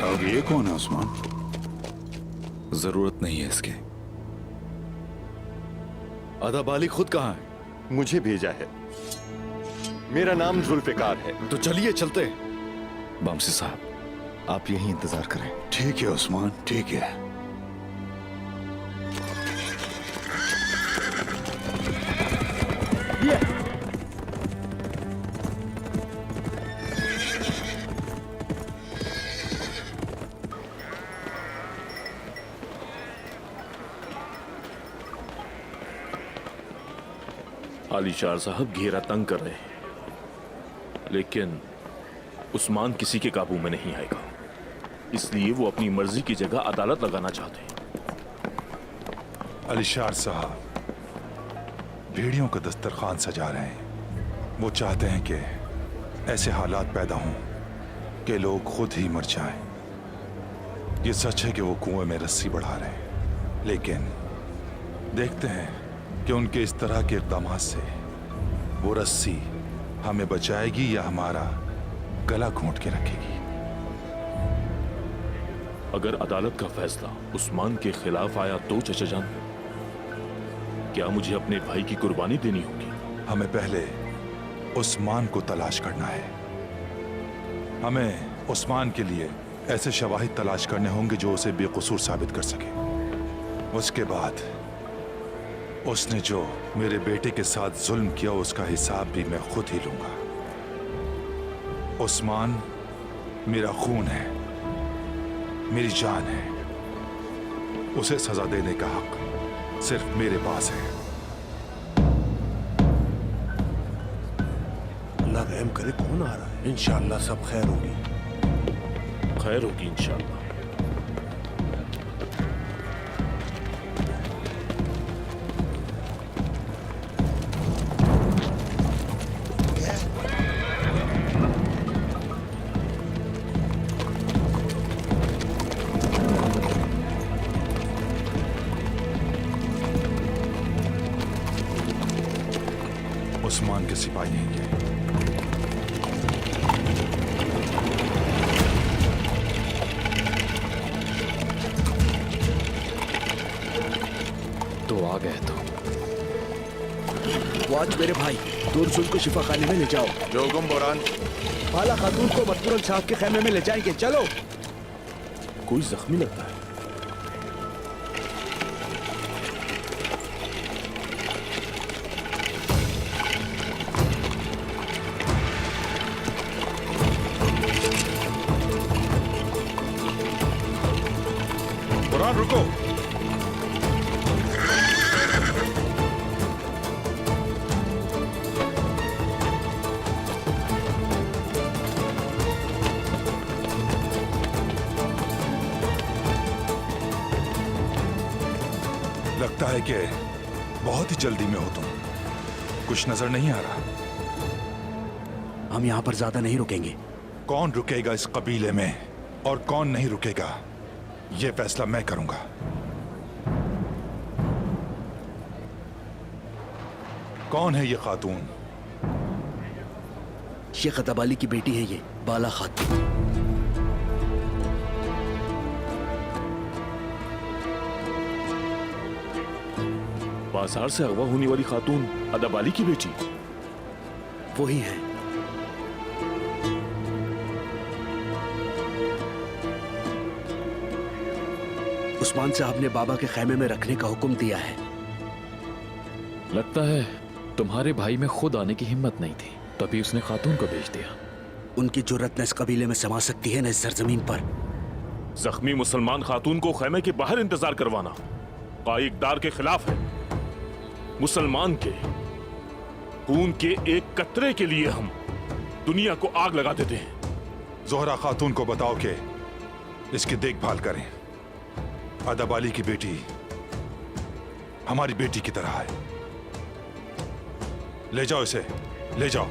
अब ये कौन है उस्मान? जरूरत नहीं है इसके। अदब अली खुद कहाँ है? मुझे भेजा है। मेरा नाम जुल्फिकार है। तो चलिए चलते हैं। बामसी साहब, आप यहीं इंतजार करें। ठीक है उस्मान, ठीक है। आलीशार साहब घेरा तंग कर रहे हैं, लेकिन उस्मान किसी के काबू में नहीं आएगा, इसलिए वो अपनी मर्जी की जगह अदालत लगाना चाहते हैं। अलीशार साहब भेड़ियों का दस्तरखान सजा रहे हैं। वो चाहते हैं कि ऐसे हालात पैदा हों कि लोग खुद ही मर जाएं। ये सच है कि वो कुएं में रस्सी बढ़ा रहे हैं, लेकिन देखते हैं कि उनके इस तरह के इक़दामात से वो रस्सी हमें बचाएगी या हमारा गला घोंट के रखेगी। अगर अदालत का फैसला उस्मान के खिलाफ आया तो चचा जान, क्या मुझे अपने भाई की कुर्बानी देनी होगी? हमें पहले उस्मान को तलाश करना है। हमें उस्मान के लिए ऐसे शवाहिद तलाश करने होंगे जो उसे बेकसूर साबित कर सके। उसके बाद उसने जो मेरे बेटे के साथ जुल्म किया उसका हिसाब भी मैं खुद ही लूंगा। उस्मान मेरा खून है, मेरी जान है। उसे सजा देने का हक सिर्फ मेरे पास है। अल्लाह रहम करे, कौन आ रहा है? इंशाअल्लाह सब खैर होगी। खैर होगी इंशाअल्लाह। उस्मान के सिपाही हैं ये। तो आ गए तो। वाज मेरे भाई, दुर्जुल को शिफा खाने में ले जाओ। जो हुकुम बोरान। बाला खातून को मकबूल साहब के खेमे में ले जाएंगे, चलो। कोई जख्मी लगता है। बुरान रुको। लगता है कि बहुत ही जल्दी में हो तुम। कुछ नजर नहीं आ रहा। हम यहाँ पर ज्यादा नहीं रुकेंगे। कौन रुकेगा इस कबीले में और कौन नहीं रुकेगा, यह फैसला मैं करूंगा। कौन है ये खातून? शेख अदब अली की बेटी है ये, बाला खातून। बाजार से अगवा होने वाली खातून अदब अली की बेटी? वही है। उस्मान साहब ने बाबा के खेमे में रखने का हुक्म दिया है। लगता है तुम्हारे भाई में खुद आने की हिम्मत नहीं थी, तभी उसने खातून को भेज दिया। उनकी जुर्रत न इस कबीले में समा सकती है न इस सरजमीन पर। जख्मी मुसलमान खातून को खेमे के बाहर इंतजार करवाना काइकदार के खिलाफ है। मुसलमान के खून के एक कतरे के लिए हम दुनिया को आग लगा देते हैं। जोहरा खातून को बताओ कि इसकी देखभाल करें। अदब अली की बेटी हमारी बेटी की तरह है। ले जाओ इसे, ले जाओ।